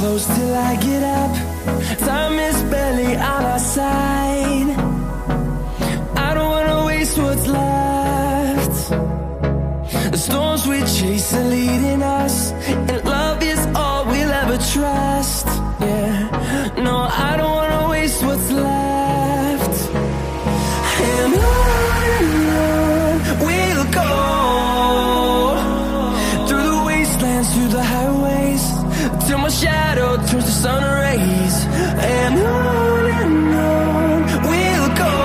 close till I get up. Time is barely on our side. I don't wanna waste what's left. The storms we chase are leading us, and love is all we'll ever trust. Yeah, no, I don't wanna waste what's left. And on we'll go, through the wastelands, through the highways, till my shadow turns to sun rays. And on we'll go,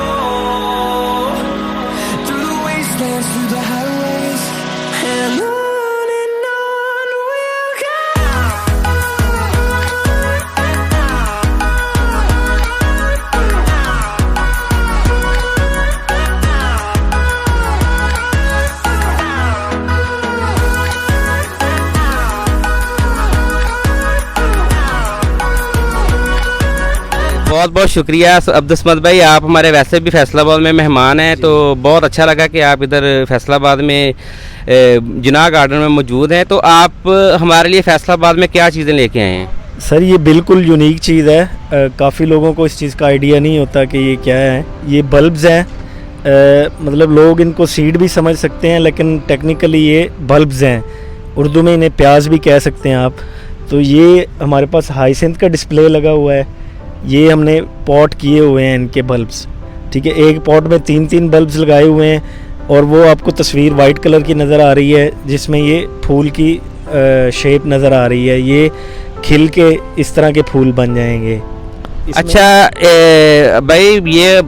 through the wastelands, through the highways, and on we'll go. बहुत बहुत शुक्रिया अब्दुस्मद भाई, आप हमारे वैसे भी फैसलाबाद में मेहमान हैं, तो बहुत अच्छा लगा कि आप इधर फैसलाबाद में जिनाह गार्डन में मौजूद हैं। तो आप हमारे लिए फैसलाबाद में क्या चीज़ें लेके आए हैं? सर ये बिल्कुल यूनिक चीज़ है, काफ़ी लोगों को इस चीज़ का आइडिया नहीं होता कि ये क्या है। ये बल्ब्स हैं, मतलब लोग इनको सीड भी समझ सकते हैं, लेकिन टेक्निकली ये बल्ब्स हैं। उर्दू में इन्हें प्याज भी कह सकते हैं आप। तो ये हमारे पास हाइसिंथ का डिस्प्ले लगा हुआ है, ये हमने पॉट किए हुए हैं इनके बल्ब्स, ठीक है। एक पॉट में 3-3 बल्ब्स लगाए हुए हैं, और वो आपको तस्वीर वाइट कलर की नज़र आ रही है, जिसमें ये फूल की शेप नज़र आ रही है। ये खिल के इस तरह के फूल बन जाएंगे। अच्छा भाई, ये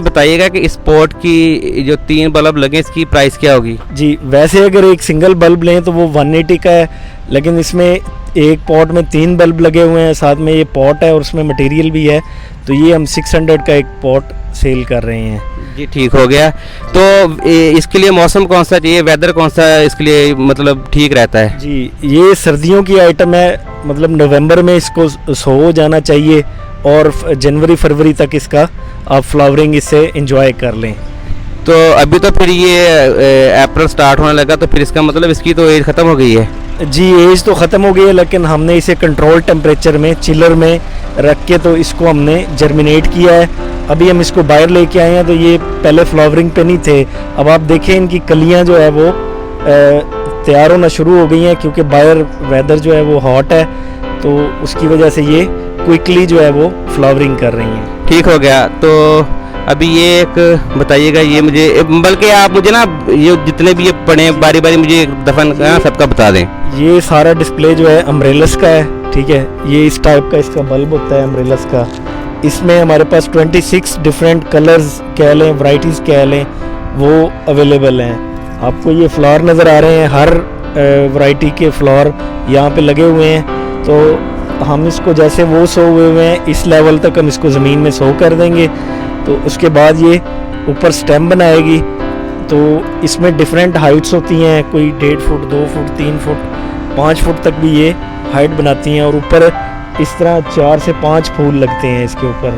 बताइएगा कि इस पॉट की जो 3 बल्ब लगे, इसकी प्राइस क्या होगी? जी, वैसे अगर एक सिंगल बल्ब लें तो वो 180 का है, लेकिन इसमें एक पॉट में 3 बल्ब लगे हुए हैं, साथ में ये पॉट है और उसमें मटेरियल भी है, तो ये हम 600 का एक पॉट सेल कर रहे हैं। जी ठीक हो गया। तो इसके लिए मौसम कौन सा चाहिए, वेदर कौन सा इसके लिए मतलब ठीक रहता है? जी, ये सर्दियों की आइटम है, मतलब नवंबर में इसको सो हो जाना चाहिए, और जनवरी फरवरी तक इसका आप फ्लावरिंग इससे एंजॉय कर लें। तो अभी तो फिर ये अप्रैल स्टार्ट होने लगा, तो फिर इसका मतलब इसकी तो एज ख़त्म हो गई है? जी, एज तो ख़त्म हो गई है, लेकिन हमने इसे कंट्रोल टेम्परेचर में चिलर में रख के तो इसको हमने जर्मिनेट किया है। अभी हम इसको बाहर लेके आए हैं, तो ये पहले फ्लावरिंग पे नहीं थे। अब आप देखें इनकी कलियां जो है वो तैयार होना शुरू हो गई हैं, क्योंकि बाहर वेदर जो है वो हॉट है, तो उसकी वजह से ये क्विकली जो है वो फ्लावरिंग कर रही हैं। ठीक हो गया। तो अभी ये एक बताइएगा, ये मुझे, बल्कि आप मुझे ना ये जितने भी ये पड़े बारी बारी मुझे एक दफन सबका बता दें। ये सारा डिस्प्ले जो है अम्ब्रेलस का है, ठीक है। ये इस टाइप का इसका बल्ब होता है अम्ब्रेलस का। इसमें हमारे पास 26 डिफरेंट कलर्स कह लें, वैरायटीज़ कह लें, वो अवेलेबल हैं। आपको ये फ्लावर नज़र आ रहे हैं, हर वैरायटी के फ्लावर यहाँ पे लगे हुए हैं। तो हम इसको जैसे वो सो हुए हैं, इस लेवल तक हम इसको ज़मीन में सो कर देंगे। तो उसके बाद ये ऊपर स्टेम बनाएगी, तो इसमें डिफरेंट हाइट्स होती हैं, कोई 1.5 फुट, 2 फुट, 3 फुट, 5 फुट तक भी ये हाइट बनाती हैं। और ऊपर इस तरह 4 से 5 फूल लगते हैं इसके ऊपर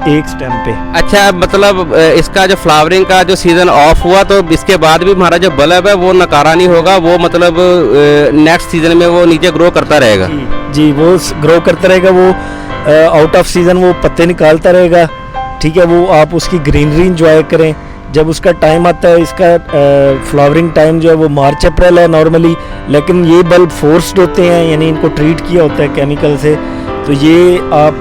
एक स्टेम पे। अच्छा, मतलब इसका जो फ्लावरिंग का जो सीज़न ऑफ हुआ, तो इसके बाद भी हमारा जो बल्ब है वो नकारा नहीं होगा, वो मतलब नेक्स्ट सीज़न में वो नीचे ग्रो करता रहेगा? जी, वो ग्रो करता रहेगा, वो आउट ऑफ सीज़न वो पत्ते निकालता रहेगा, ठीक है। वो आप उसकी ग्रीनरी इंजॉय करें। जब उसका टाइम आता है, इसका फ्लावरिंग टाइम जो है वो मार्च अप्रैल है नॉर्मली, लेकिन ये बल्ब फोर्स्ड होते हैं, यानी इनको ट्रीट किया होता है केमिकल से। तो ये आप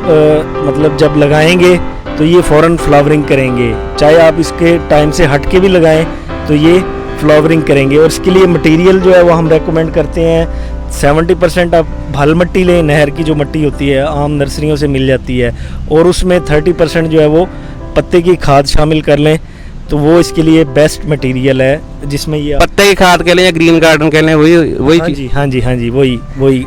मतलब जब लगाएंगे तो ये फ़ौरन फ्लावरिंग करेंगे, चाहे आप इसके टाइम से हट के भी लगाएं तो ये फ्लावरिंग करेंगे। और इसके लिए मटेरियल जो है वो हम रेकमेंड करते हैं 70% आप भल मिट्टी लें, नहर की जो मिट्टी होती है आम नर्सरियों से मिल जाती है, और उसमें 30% जो है वो पत्ते की खाद शामिल कर लें, तो वो इसके लिए बेस्ट मटेरियल है। जिसमें ये पत्ते की खाद के लिए या ग्रीन गार्डन के लिए वही हाँ जी वही।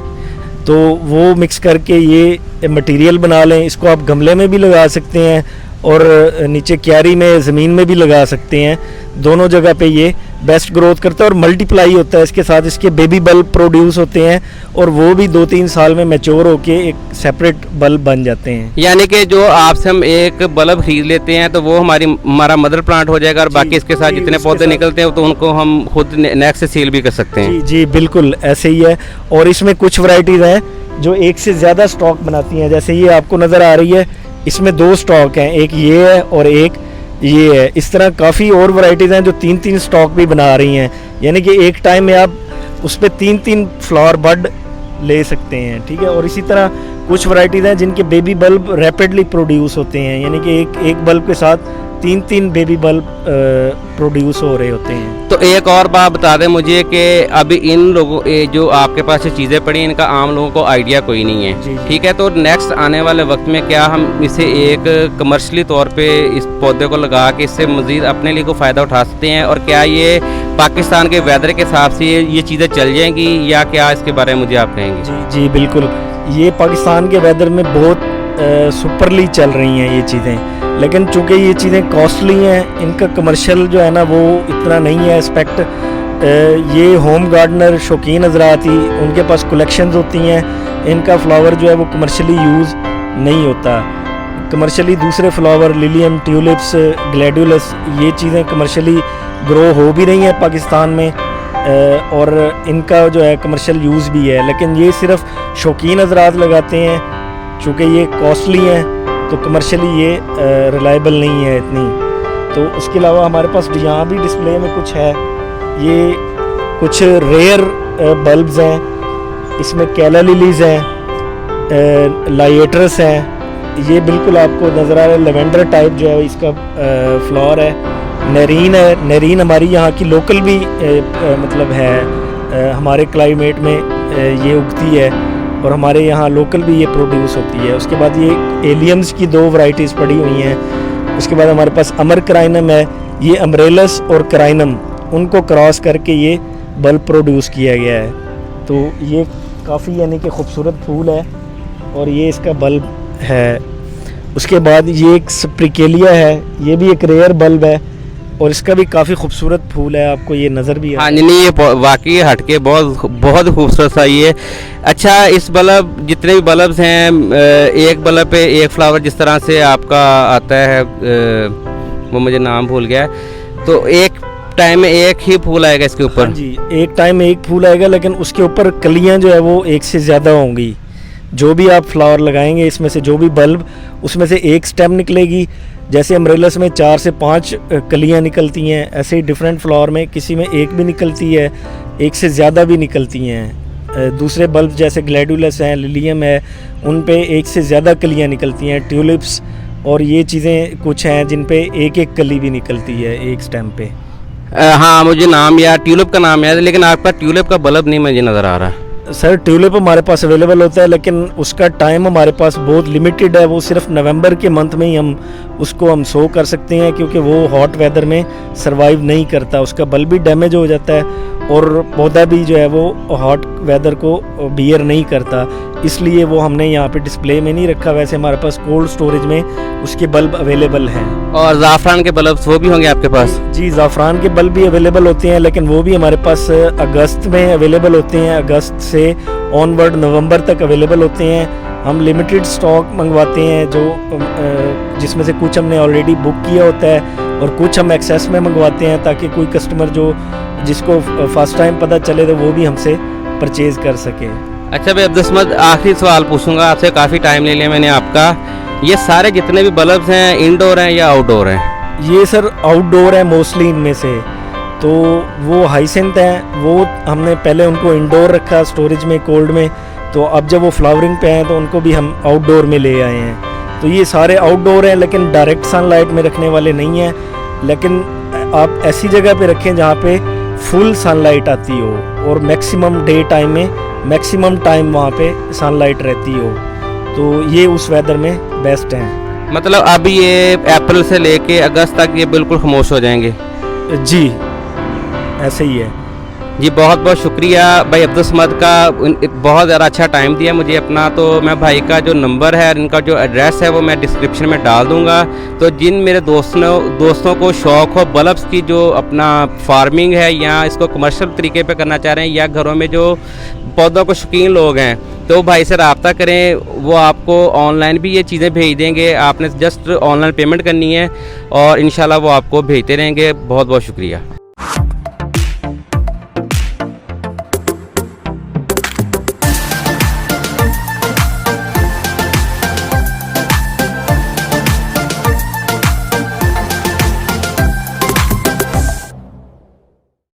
तो वो मिक्स करके ये मटेरियल बना लें। इसको आप गमले में भी लगा सकते हैं, और नीचे क्यारी में, ज़मीन में भी लगा सकते हैं। दोनों जगह पे ये बेस्ट ग्रोथ करता है और मल्टीप्लाई होता है। इसके साथ इसके बेबी बल्ब प्रोड्यूस होते हैं, और वो भी 2-3 साल में मैच्योर होके एक सेपरेट बल्ब बन जाते हैं। यानी कि जो आपसे हम एक बल्ब खरीद लेते हैं तो वो हमारा मदर प्लांट हो जाएगा, और बाकी इसके साथ जितने पौधे निकलते हैं तो उनको हम खुद नेक्स्ट से सेल भी कर सकते हैं। जी बिल्कुल ऐसे ही है। और इसमें कुछ वैरायटीज़ हैं जो एक से ज़्यादा स्टॉक बनाती हैं। जैसे ये आपको नज़र आ रही है, इसमें 2 स्टॉक हैं, एक ये है और एक ये है। इस तरह काफ़ी और वैरायटीज़ हैं जो 3-3 स्टॉक भी बना रही हैं, यानी कि एक टाइम में आप उस पर 3-3 फ्लावर बड ले सकते हैं, ठीक है। और इसी तरह कुछ वैरायटीज़ हैं जिनके बेबी बल्ब रैपिडली प्रोड्यूस होते हैं, यानी कि एक बल्ब के साथ 3-3 बेबी बल्ब प्रोड्यूस हो रहे होते हैं। तो एक और बात बता दें मुझे कि अभी इन लोगों जो आपके पास ये चीज़ें पड़ी इनका आम लोगों को आइडिया कोई नहीं है, जी, जी। ठीक है। तो नेक्स्ट आने वाले वक्त में क्या हम इसे एक कमर्शियली तौर पे इस पौधे को लगा के इससे मज़ीद अपने लिए को फ़ायदा उठा सकते हैं, और क्या ये पाकिस्तान के वेदर के हिसाब से ये चीज़ें चल जाएंगी, या क्या इसके बारे में मुझे आप कहेंगे? जी जी बिल्कुल, ये पाकिस्तान के वेदर में बहुत सुपरली चल रही हैं ये चीज़ें, लेकिन चूँकि ये चीज़ें कॉस्टली हैं, इनका कमर्शियल जो है ना वो इतना नहीं है एस्पेक्ट। ये होम गार्डनर शौकीन हजरात ही उनके पास कलेक्शंस होती हैं, इनका फ्लावर जो है वो कमर्शियली यूज़ नहीं होता। कमर्शियली दूसरे फ्लावर लिलियम, ट्यूलिप्स, ग्लैडियोलस, ये चीज़ें कमर्शियली ग्रो हो भी रही हैं पाकिस्तान में, और इनका जो है कमर्शियल यूज़ भी है, लेकिन ये सिर्फ शौकीन हजरात लगाते हैं। चूँकि ये कॉस्टली हैं तो कमर्शियली ये रिलायबल नहीं है इतनी। तो उसके अलावा हमारे पास यहाँ भी डिस्प्ले में कुछ है, ये कुछ रेयर बल्ब्स हैं, इसमें कैला लिलीज़ हैं, लाइएट्रस हैं, ये बिल्कुल आपको नज़र आ रहा है लेवेंडर टाइप जो है इसका फ्लावर है। नरीन है, नरीन हमारी यहाँ की लोकल भी मतलब है, हमारे क्लाइमेट में ये उगती है और हमारे यहाँ लोकल भी ये प्रोड्यूस होती है। उसके बाद ये एलियम्स की 2 वैरायटीज़ पड़ी हुई हैं। उसके बाद हमारे पास अमर कराइनम है, ये अम्ब्रेलस और कराइनम उनको क्रॉस करके ये बल्ब प्रोड्यूस किया गया है। तो ये काफ़ी यानी कि खूबसूरत फूल है और ये इसका बल्ब है। उसके बाद ये एक स्प्रिकेलिया है, ये भी एक रेयर बल्ब है और इसका भी काफ़ी खूबसूरत फूल है, आपको ये नज़र भी हाँ नहीं, ये वाकई हटके बहुत खूबसूरत सा ये। अच्छा, इस बल्ब जितने भी बल्ब्स हैं, एक बल्ब पे एक फ्लावर जिस तरह से आपका आता है, वो मुझे नाम भूल गया है, तो एक टाइम में एक ही फूल आएगा इसके ऊपर? हाँ जी, एक टाइम में एक फूल आएगा, लेकिन उसके ऊपर कलियाँ जो है वो एक से ज़्यादा होंगी। जो भी आप फ्लावर लगाएंगे इसमें से जो भी बल्ब, उसमें से एक स्टेम निकलेगी। जैसे अम्ब्रेलस में 4 से 5 कलियाँ निकलती हैं, ऐसे ही डिफरेंट फ्लावर में किसी में एक भी निकलती है, एक से ज़्यादा भी निकलती हैं। दूसरे बल्ब जैसे ग्लैडियोलस हैं, लिलियम है, उन पे एक से ज़्यादा कलियाँ निकलती हैं, ट्यूलिप्स और ये चीज़ें कुछ हैं जिन पे एक एक कली भी निकलती है एक स्टेम पे। हाँ, मुझे नाम याद, ट्यूलिप का नाम याद है, लेकिन आपका ट्यूलिप का बल्ब नहीं मुझे नज़र आ रहा। सर ट्यूलिप हमारे पास अवेलेबल होता है, लेकिन उसका टाइम हमारे पास बहुत लिमिटेड है। वो सिर्फ नवंबर के मंथ में ही हम शो कर सकते हैं, क्योंकि वो हॉट वेदर में सरवाइव नहीं करता, उसका बल्ब भी डैमेज हो जाता है और पौधा भी जो है वो हॉट वेदर को बियर नहीं करता, इसलिए वो हमने यहाँ पे डिस्प्ले में नहीं रखा। वैसे हमारे पास कोल्ड स्टोरेज में उसके बल्ब अवेलेबल हैं। और ज़ाफ़रान के बल्ब वो भी होंगे आपके पास? जी, ज़ाफ़रान के बल्ब भी अवेलेबल होते हैं, लेकिन वो भी हमारे पास अगस्त में अवेलेबल होते हैं। अगस्त से ऑनवर्ड नवंबर तक अवेलेबल होते हैं। हम लिमिटेड स्टॉक मंगवाते हैं जिसमें से कुछ हमने ऑलरेडी बुक किया होता है और कुछ हम एक्सेस में मंगवाते हैं, ताकि कोई कस्टमर जिसको फर्स्ट टाइम पता चले तो वो भी हमसे परचेज़ कर सके। अच्छा भाई अब्दुल समद, आखिरी सवाल पूछूंगा आपसे, काफ़ी टाइम ले लिया मैंने आपका। ये सारे जितने भी बल्ब्स हैं इंडोर हैं या आउटडोर हैं? ये सर आउटडोर है मोस्टली इनमें से। तो वो हाइसिंथ हैं, वो हमने पहले उनको इंडोर रखा स्टोरेज में कोल्ड में, तो अब जब वो फ्लावरिंग पे हैं तो उनको भी हम आउटडोर में ले आए हैं। तो ये सारे आउटडोर हैं, लेकिन डायरेक्ट सनलाइट में रखने वाले नहीं हैं। लेकिन आप ऐसी जगह पे रखें जहाँ पे फुल सनलाइट आती हो और मैक्सिमम डे टाइम में मैक्सिमम टाइम वहाँ पे सनलाइट रहती हो, तो ये उस वेदर में बेस्ट हैं। मतलब अब ये अप्रैल से लेके अगस्त तक ये बिल्कुल खामोश हो जाएंगे? जी ऐसे ही है जी। बहुत बहुत शुक्रिया भाई अब्दुल समद का, बहुत ज़्यादा अच्छा टाइम दिया मुझे अपना। तो मैं भाई का जो नंबर है, इनका जो एड्रेस है वो मैं डिस्क्रिप्शन में डाल दूंगा। तो जिन मेरे दोस्तों को शौक़ हो बल्ब्स की, जो अपना फार्मिंग है या इसको कमर्शियल तरीके पे करना चाह रहे हैं, या घरों में जो पौधों को शौकीन लोग हैं, तो भाई से रब्ता करें। वो आपको ऑनलाइन भी ये चीज़ें भेज देंगे, आपने जस्ट ऑनलाइन पेमेंट करनी है और इंशाल्लाह वो आपको भेजते रहेंगे। बहुत बहुत शुक्रिया।